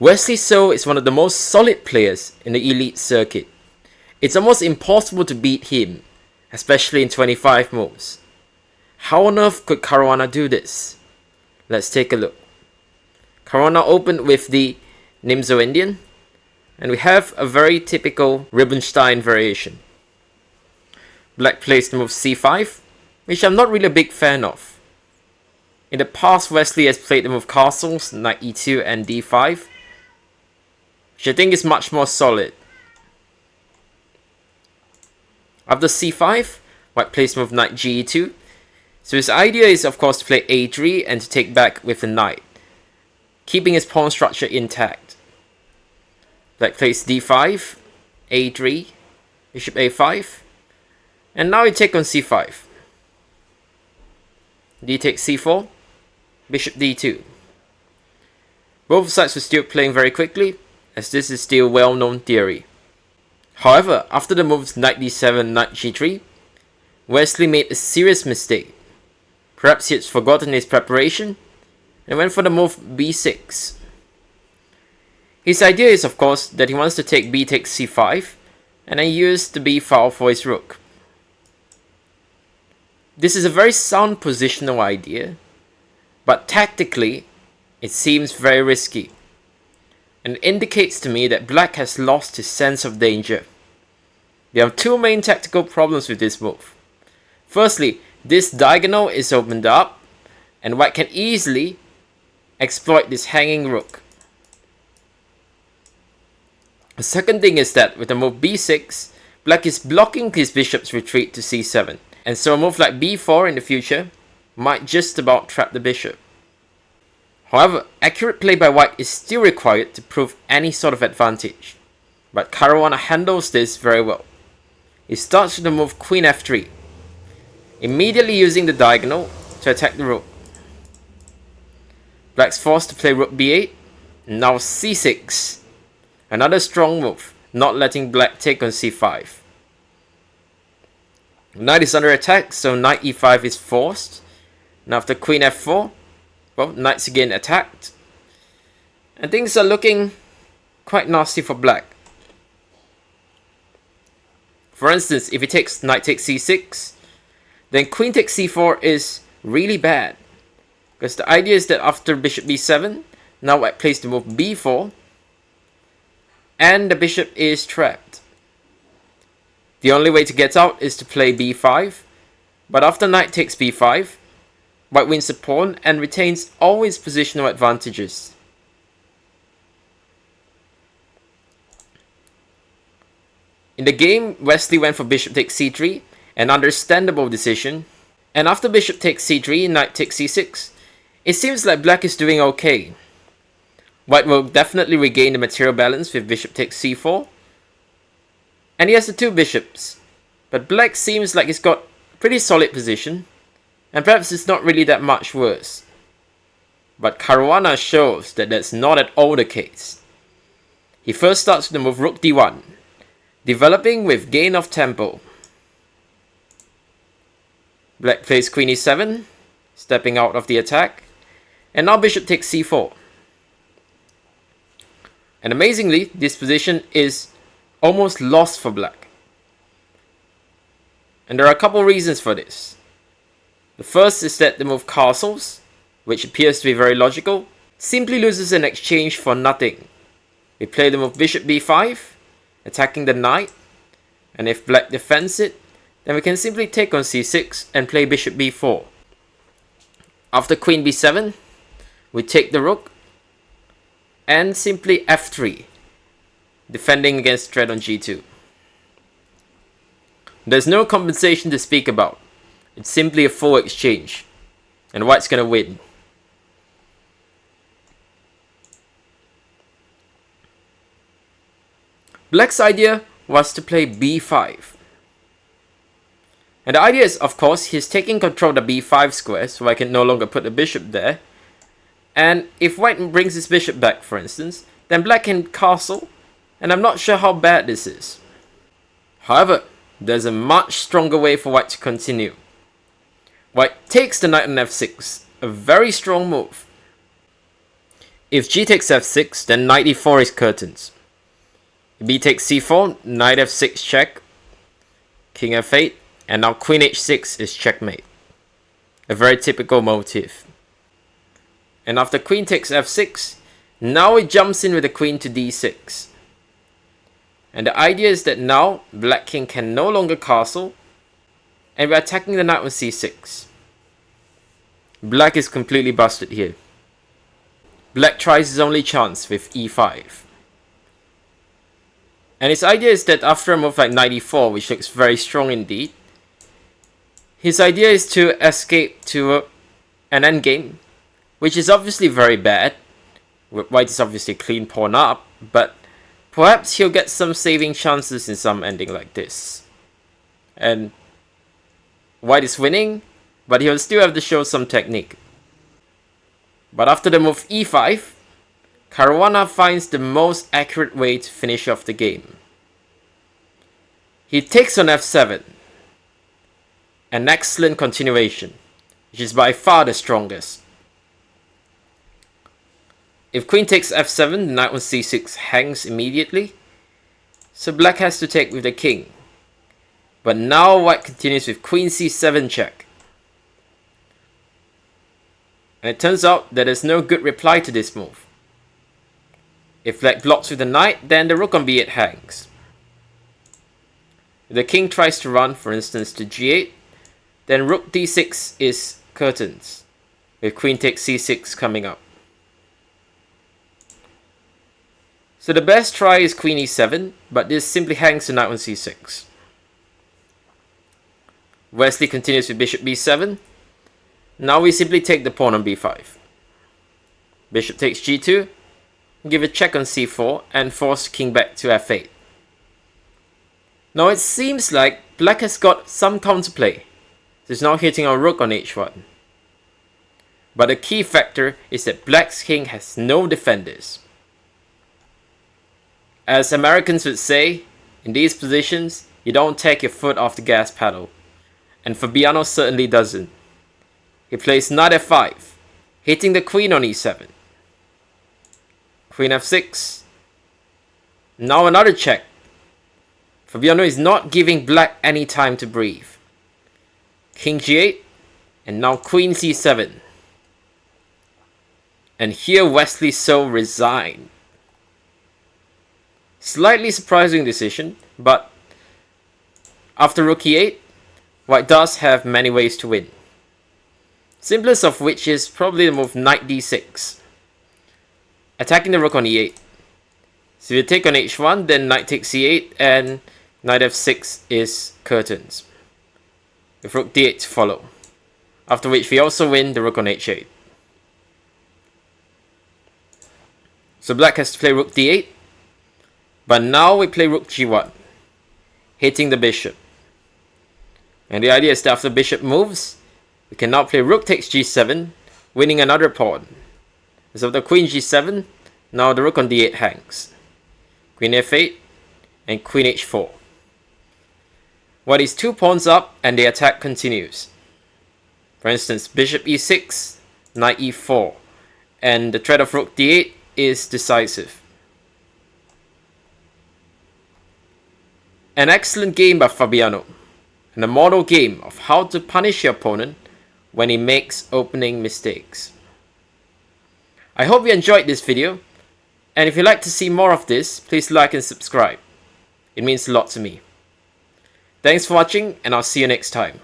Wesley So is one of the most solid players in the elite circuit. It's almost impossible to beat him, especially in 25 moves. How on earth could Caruana do this? Let's take a look. Caruana opened with the Nimzo Indian, and we have a very typical Rubinstein variation. Black plays the move c5, which I'm not really a big fan of. In the past, Wesley has played the move castles, knight e2 and d5, which I think is much more solid. After c5, white plays the move knight ge2. So his idea is of course to play a3 and to take back with the knight, keeping his pawn structure intact. Black plays d5, a3, bishop a5, and now we take on c5. D takes c4, bishop d2. Both sides were still playing very quickly, as this is still well-known theory. However, after the moves knight d7, knight g3, Wesley made a serious mistake. Perhaps he had forgotten his preparation and went for the move b6. His idea is of course that he wants to take b takes c5 and then use the b file for his rook. This is a very sound positional idea, but tactically it seems very risky, and indicates to me that black has lost his sense of danger. There are two main tactical problems with this move. Firstly, this diagonal is opened up, and white can easily exploit this hanging rook. The second thing is that with the move b6, black is blocking his bishop's retreat to c7, and so a move like b4 in the future might just about trap the bishop. However, accurate play by white is still required to prove any sort of advantage, but Caruana handles this very well. He starts with the move queen f3, immediately using the diagonal to attack the rook. Black's forced to play rook b8, and now c6. Another strong move, not letting black take on c5. Knight is under attack, so knight e5 is forced. And after queen f4, well, knight's again attacked. And things are looking quite nasty for black. For instance, if he takes knight takes c6, then queen takes c4 is really bad. Because the idea is that after bishop b7, now white plays the move b4, and the bishop is trapped. The only way to get out is to play b5, but after knight takes b5, white wins the pawn and retains all his positional advantages. In the game, Wesley went for bishop takes c3, an understandable decision, and after bishop takes c3, knight takes c6, it seems like black is doing okay. White will definitely regain the material balance with bishop takes c4, and he has the two bishops, but black seems like he's got a pretty solid position, and perhaps it's not really that much worse. But Caruana shows that that's not at all the case. He first starts with the move rook d1, developing with gain of tempo. Black plays queen e7, stepping out of the attack, and now bishop takes c4. And amazingly, this position is almost lost for black. And there are a couple reasons for this. The first is that the move castles, which appears to be very logical, simply loses an exchange for nothing. We play the move bishop b5, attacking the knight, and if black defends it, then we can simply take on c6 and play bishop b4. After queen b7, we take the rook, and simply f3, defending against threat on g2. There's no compensation to speak about. It's simply a full exchange, and white's gonna win. Black's idea was to play b5. And the idea is, of course, he's taking control of the b5 square, so I can no longer put the bishop there. And if white brings his bishop back, for instance, then black can castle, and I'm not sure how bad this is. However, there's a much stronger way for white to continue. White takes the knight on f6, a very strong move. If g takes f6, then knight e4 is curtains. If b takes c4, knight f6 check, king f8, and now queen h6 is checkmate. A very typical motif. And after queen takes f6, now it jumps in with the queen to d6. And the idea is that now black king can no longer castle, and we're attacking the knight on c6. Black is completely busted here. Black tries his only chance with e5. And his idea is that after a move like knight e4, which looks very strong indeed, his idea is to escape to an endgame, which is obviously very bad. White is obviously clean pawn up, but perhaps he'll get some saving chances in some ending like this. And white is winning, but he'll still have to show some technique. But after the move e5, Caruana finds the most accurate way to finish off the game. He takes on f7. An excellent continuation, which is by far the strongest. If queen takes f7, the knight on c6 hangs immediately, so black has to take with the king. But now white continues with queen c7 check. And it turns out that there's no good reply to this move. If black blocks with the knight, then the rook on b8 hangs. If the king tries to run, for instance, to g8, then rook d6 is curtains, with queen takes c6 coming up. So the best try is queen e7, but this simply hangs the knight on c6. Wesley continues with bishop b7. Now we simply take the pawn on b5. Bishop takes g2, give a check on c4, and force king back to f8. Now it seems like black has got some counterplay. He's now hitting our rook on h1. But the key factor is that black's king has no defenders. As Americans would say, in these positions, you don't take your foot off the gas pedal. And Fabiano certainly doesn't. He plays knight f5, hitting the queen on e7. Queen f6. Now another check. Fabiano is not giving black any time to breathe. King g8, and now queen c7. And here Wesley So resigned. Slightly surprising decision, but after rook e8, white does have many ways to win. Simplest of which is probably the move knight d6. Attacking the rook on e8. So if you take on h1, then knight takes c8 and knight f6 is curtains, with rook d8 to follow. After which we also win the rook on h8. So black has to play rook d8. But now we play rook g1, hitting the bishop. And the idea is that after bishop moves, we can now play rook takes g7, winning another pawn. So after queen g7, now the rook on d8 hangs. Queen f8 and queen h4. White is 2 pawns up and the attack continues. For instance, bishop e6, knight e4, and the threat of rook d8 is decisive. An excellent game by Fabiano, and a model game of how to punish your opponent when he makes opening mistakes. I hope you enjoyed this video, and if you'd like to see more of this, please like and subscribe. It means a lot to me. Thanks for watching, and I'll see you next time.